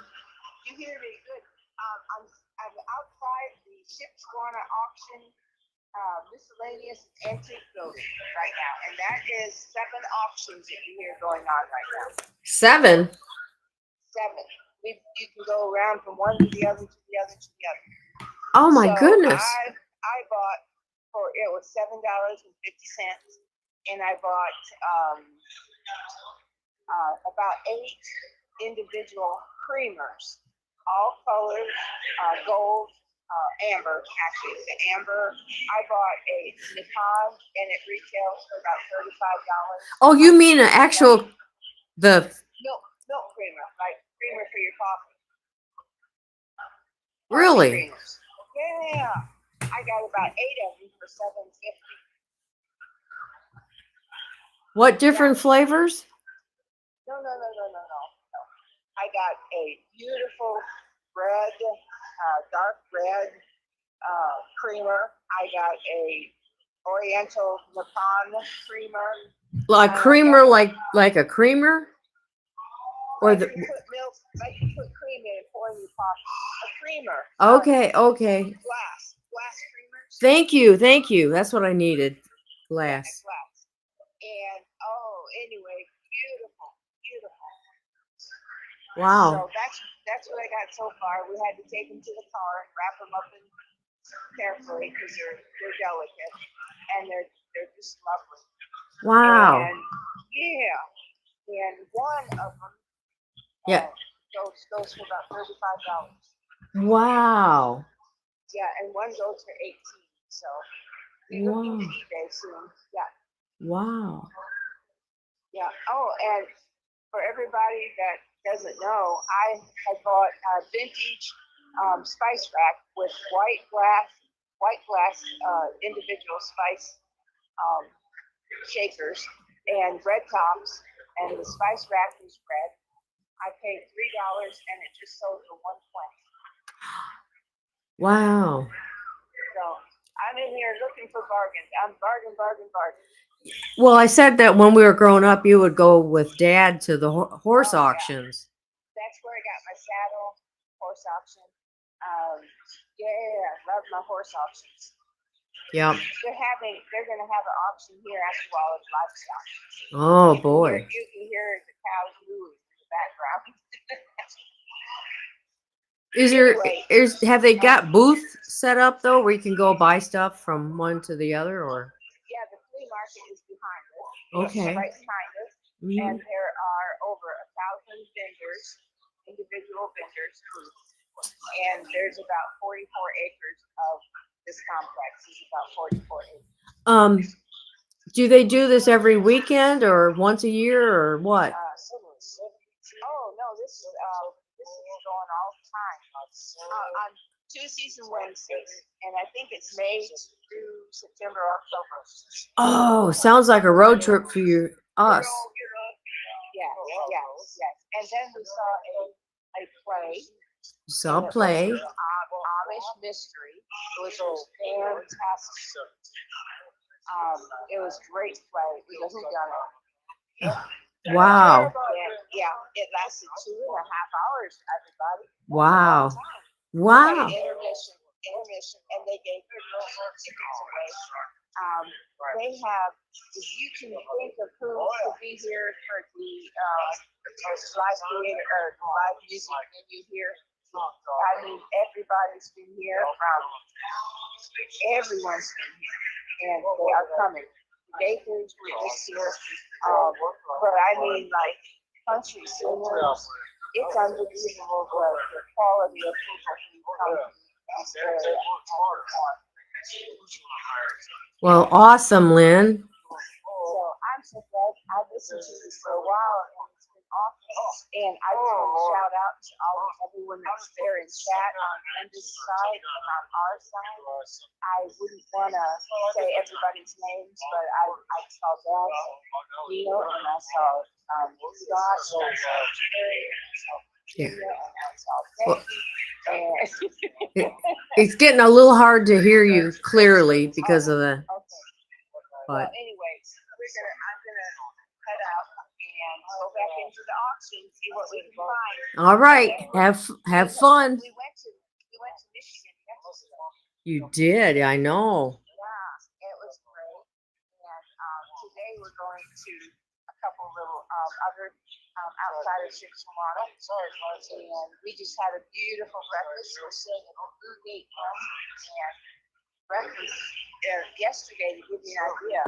miscellaneous antique building right now, and that is 7 auctions that you hear going on right now. 7. 7. You can go around from one to the other to the other to the other. Oh my goodness. I bought it was $7.50, and I bought about 8 individual creamers, all colors, gold, amber. Actually, it's the amber. I bought a Nippon, and it retails for about $35. Oh, you mean an actual the milk creamer, like creamer for your coffee. really? Creamers. Yeah, I got about 8 of them for $7.50. What different flavors? No. I got a beautiful red, dark red creamer. I got a Oriental Nippon creamer. Like creamer, like a creamer, or the. You put milk, like you put cream in and pour in your coffee. A creamer. Okay. Glass creamers. Thank you. That's what I needed. Glass. Yeah, glass. And anyway, beautiful. Wow. So that's what I got so far. We had to take them to the car and wrap them up carefully because they're delicate and they're just lovely. Wow. And and one of them goes for about $35. Wow. Yeah, and one goes for $18. So we're looking to eBay soon. Yeah. Wow. Yeah. Oh, and for everybody that doesn't know, I had bought a vintage spice rack with white glass individual spice shakers and red tops, and the spice rack was red. I paid $3, and it just sold for $120. Wow. So I'm in here looking for bargains. I'm bargain. Well, I said that when we were growing up, you would go with Dad to the horse auctions. That's where I got my saddle, horse auction. Love my horse auctions. Yep. They're gonna have an auction here after Wallace Livestock. Oh boy. You can hear the cows mooing in the background. Have they got booths set up though where you can go buy stuff from one to the other, or? Yeah, the flea market is behind us. Okay. Right behind us. Mm-hmm. And there are over 1,000 vendors, individual vendors, and there's about 44 acres of this complex. It's about 44 acres. Do they do this every weekend or once a year or what? No, this is going all the time on Tuesdays and Wednesdays, and I think it's May through September, October. Oh, sounds like a road trip for us. Yeah. And then we saw a play. You saw a play. Amish Mystery, which was fantastic. It was great play. It was done. Wow. It lasted 2.5 hours, everybody. Wow. Intermission, and they gave tickets away. They have, if you can think of who could be here for the live theater or live music venue here, I mean, everybody's been here. Everyone's been here, and they are coming. Bakers were this year, but I mean, like country singers. It's unbelievable the quality of people who come to this area. Well, awesome, Lynn. So I'm so glad I've listened to this for a while, and it's been awesome. And I just want to shout out to everyone that's there and sat on Linda's side and on our side. I wouldn't want to say everybody's names, but I saw Dad, Neil, and I saw Scott, and I saw Jerry, and I saw Peter, and I saw Becky. It's getting a little hard to hear you clearly because of the. Okay. Well, anyways, I'm gonna head out and go back into the auction, see what we can find. All right, have fun. We went to Michigan yesterday. You did, I know. Yeah, it was little other outsiders here from Toronto, and we just had a beautiful breakfast. We're staying at the Blue Gate Inn, and breakfast yesterday, to give you an idea,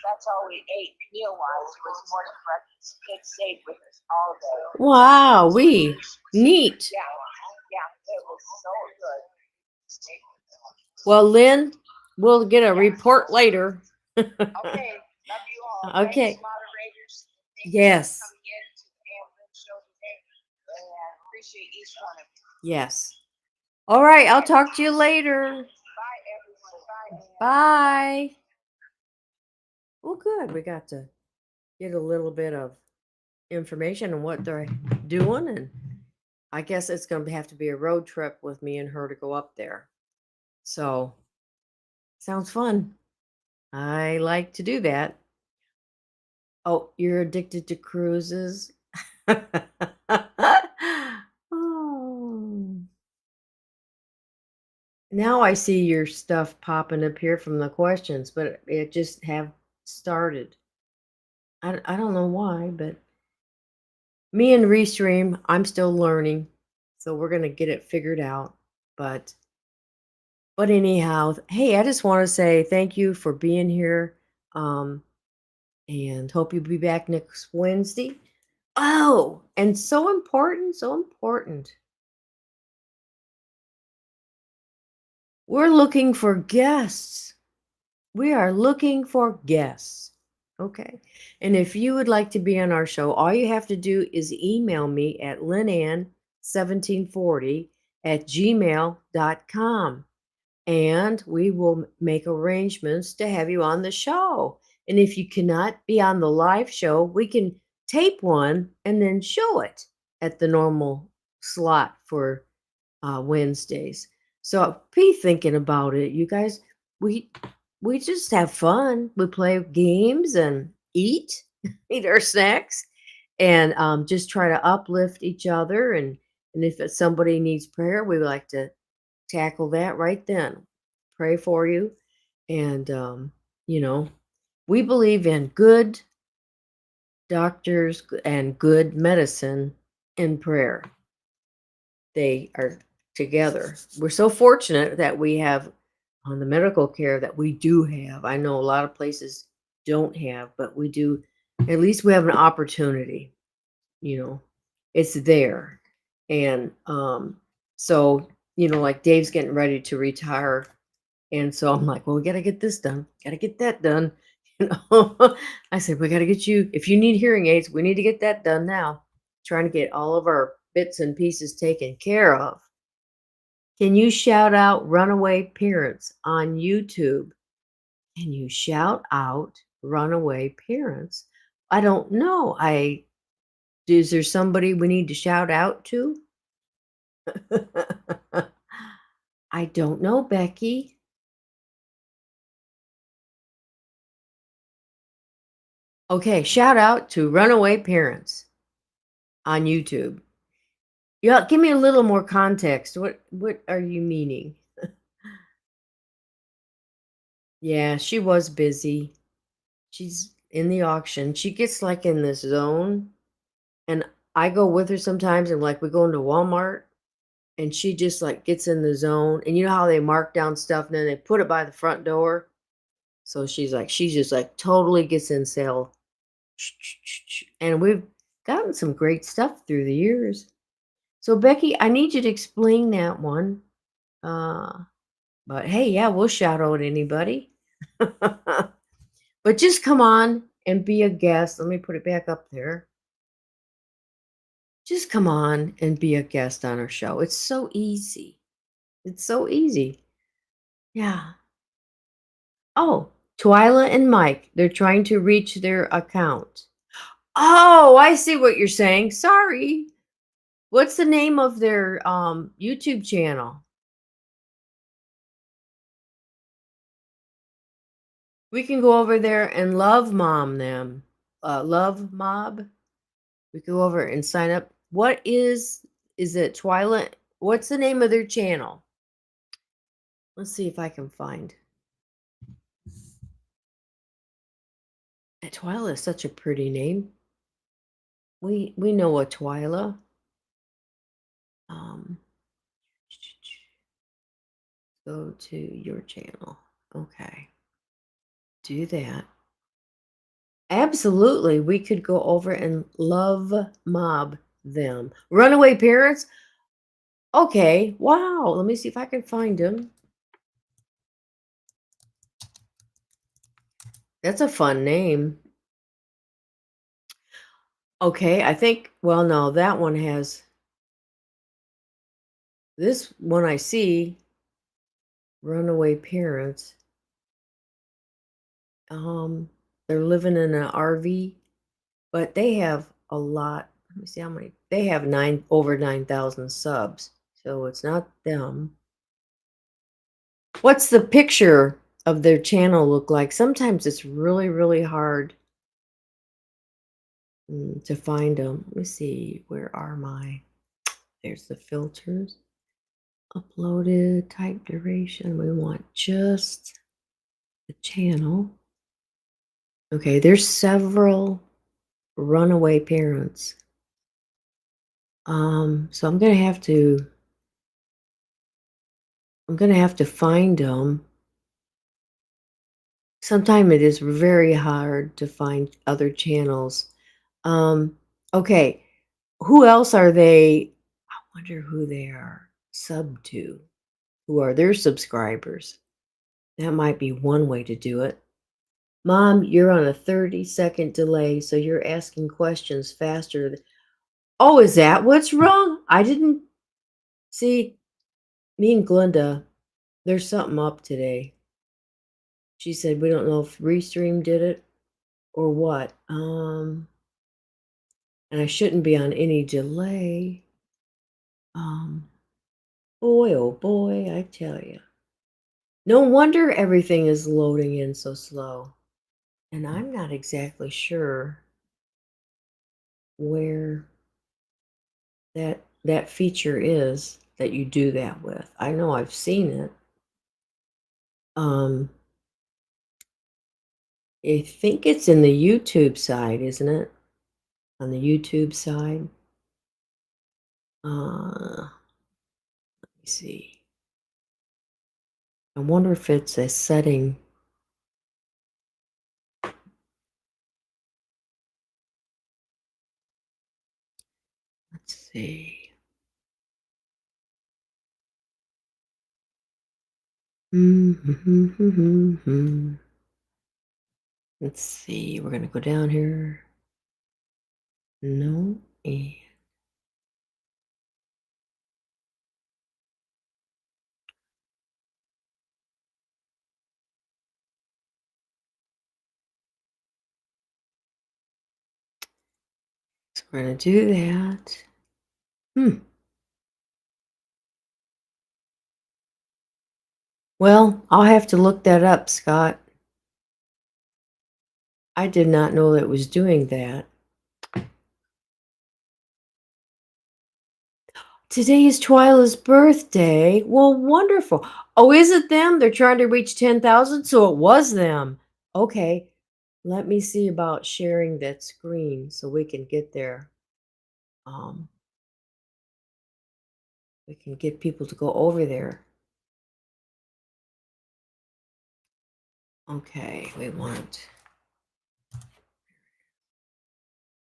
that's all we ate meal-wise was morning breakfast. It stayed with us all day. Wow, neat. Yeah, it was so good. Well, Lynn, we'll get a report later. Okay, love you all. Okay. Thanks, moderators. Thank Yes. you for coming in to the Amblin show today, and appreciate each one of you. Yes. All right, I'll talk to you later. Bye, everyone. Bye. Bye. Well, good. We got to get a little bit of information on what they're doing, and I guess it's going to have to be a road trip with me and her to go up there. So, sounds fun. I like to do that. Oh, you're addicted to cruises? Oh. Now I see your stuff popping up here from the questions, but it just have started. I don't know why, but me and Restream, I'm still learning, so we're gonna get it figured out. But anyhow, hey, I just want to say thank you for being here, and hope you'll be back next Wednesday. Oh, and so important, so important. We're looking for guests. We are looking for guests. Okay. And if you would like to be on our show, all you have to do is email me at linnan1740@gmail.com. And we will make arrangements to have you on the show. And if you cannot be on the live show, we can tape one and then show it at the normal slot for Wednesdays. So be thinking about it, you guys. We just have fun. We play games and eat, eat our snacks, and just try to uplift each other. And if somebody needs prayer, we would like to tackle that right then. Pray for you, and we believe in good doctors and good medicine and prayer. They are together. We're so fortunate that we have on the medical care that we do have. I know a lot of places don't have, but we do. At least we have an opportunity. It's there. And so like Dave's getting ready to retire, and so I'm like, well, we got to get this done, got to get that done. I said, we got to get you, if you need hearing aids, we need to get that done now. Trying to get all of our bits and pieces taken care of. Can you shout out Runaway Parents on YouTube? Can you shout out Runaway Parents? I don't know. Is there somebody we need to shout out to? I don't know, Becky. Okay, shout out to Runaway Parents on YouTube. Yeah, give me a little more context. What are you meaning? Yeah, she was busy. She's in the auction. She gets like in this zone, and I go with her sometimes, and like we go into Walmart, and she just like gets in the zone. And you know how they mark down stuff and then they put it by the front door? So she just like totally gets in sale. And we've gotten some great stuff through the years. So Becky, I need you to explain that one. But hey, yeah, we'll shout out anybody. But just come on and be a guest. Let me put it back up there. Just come on and be a guest on our show. It's so easy. It's so easy. Yeah. Oh, Twyla and Mike, they're trying to reach their account. Oh, I see what you're saying. Sorry. What's the name of their YouTube channel? We can go over there and love mom them. Love mob. We can go over and sign up. What is it Twyla? What's the name of their channel? Let's see if I can find. Twyla is such a pretty name. We know a Twyla. Um, go to your channel. Okay. Do that. Absolutely. We could go over and love mob them. Runaway parents? Okay. Wow. Let me see if I can find them. That's a fun name. Okay. I think, well, no, that one has this one I see. Runaway parents. They're living in an RV, but they have a lot. Let me see how many. They have over 9,000 subs. So it's not them. What's the picture of their channel look like? Sometimes it's really, really hard to find them. Let me see. Where are my? There's the filters. Uploaded, type duration. We want just the channel. Okay, there's several runaway parents. So I'm gonna have to find them. Sometimes it is very hard to find other channels. Okay, who else are they? I wonder who they are sub to. Who are their subscribers? That might be one way to do it. Mom, you're on a 30-second delay, so you're asking questions faster. Oh, is that what's wrong? I didn't see. Me and Glenda, there's something up today. She said we don't know if Restream did it or what. And I shouldn't be on any delay. Boy, oh boy, I tell you. No wonder everything is loading in so slow. And I'm not exactly sure where that feature is that you do that with. I know I've seen it. I think it's in the YouTube side, isn't it? On the YouTube side. Let me see. I wonder if it's a setting. Let's see. Let's see. We're gonna go down here. No, and so we're gonna do that. Well, I'll have to look that up, Scott. I did not know that it was doing that. Today is Twyla's birthday. Well, wonderful. Oh, is it them? They're trying to reach 10,000, so it was them. Okay, let me see about sharing that screen so we can get there. We can get people to go over there. Okay, we want.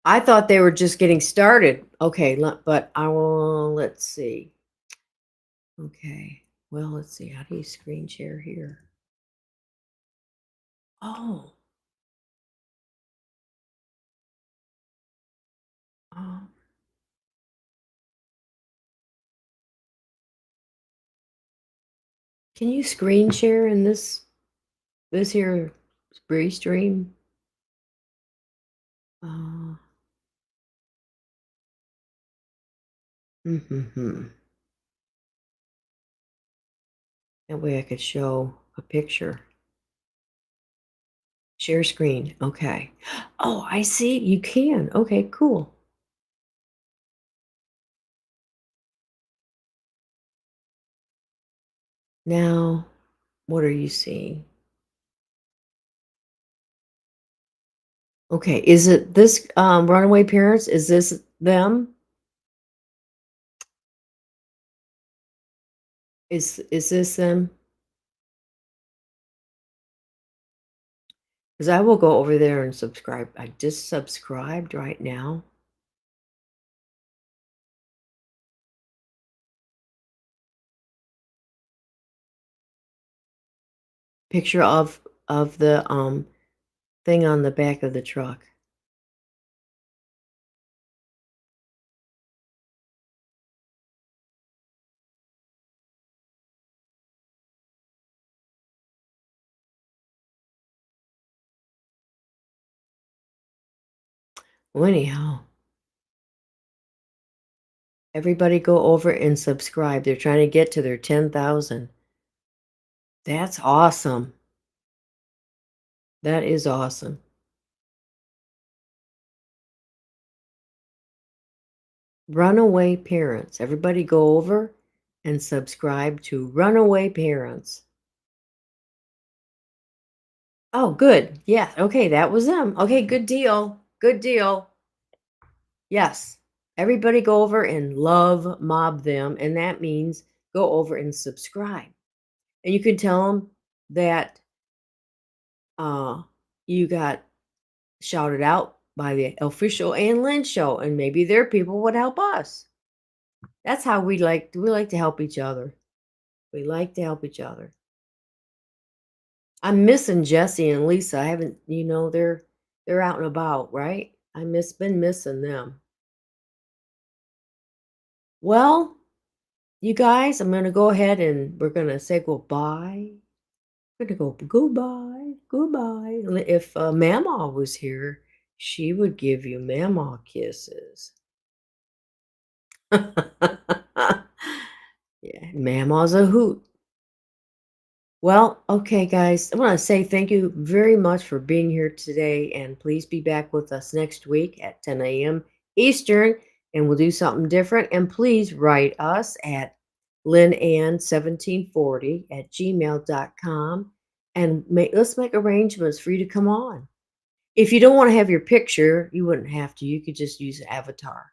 I thought they were just getting started. Okay, but I will. Let's see. Okay, well, let's see. How do you screen share here? Oh. Um, can you screen share in this here spree stream? Mm-hmm. That way I could show a picture. Share screen. Okay. Oh, I see. You can. Okay, cool. Now, what are you seeing? Okay, is it this runaway parents? Is this them? Is this them? Because I will go over there and subscribe. I just subscribed right now. Picture of the thing on the back of the truck. Well, anyhow, everybody go over and subscribe. They're trying to get to their 10,000. That's awesome. That is awesome. Runaway Parents. Everybody go over and subscribe to Runaway Parents. Oh, good. Yeah. Okay, that was them. Okay, good deal. Good deal. Yes. Everybody go over and love mob them, and that means go over and subscribe. And you can tell them that uh you got shouted out by the official Ann Lynn show, and maybe their people would help us. That's how we like to help each other. We like to help each other. I'm missing Jesse and Lisa. I haven't, they're out and about, right? Been missing them. Well, you guys, I'm gonna go ahead and we're gonna say goodbye. We're gonna go goodbye, goodbye. If Mama was here, she would give you Mama kisses. Yeah, Mama's a hoot. Well, okay, guys, I want to say thank you very much for being here today, and please be back with us next week at 10 a.m. Eastern, and we'll do something different. And please write us at linnan1740@gmail.com, and let's make arrangements for you to come on. If you don't want to have your picture, you wouldn't have to. You could just use an avatar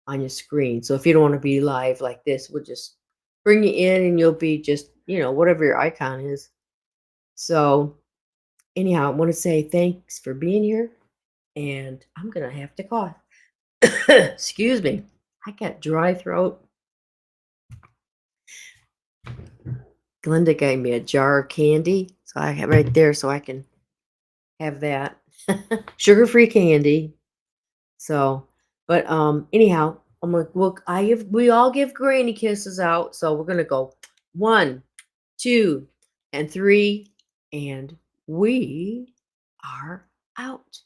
on your screen. So if you don't want to be live like this, we'll just bring you in and you'll be just, whatever your icon is. So anyhow, I want to say thanks for being here, and I'm going to have to cough. Excuse me. I got dry throat. Glenda gave me a jar of candy, so I have right there so I can have that. Sugar-free candy. So, but anyhow, I'm like, look, we all give granny kisses out, so we're gonna go 1, 2, and 3, and we are out.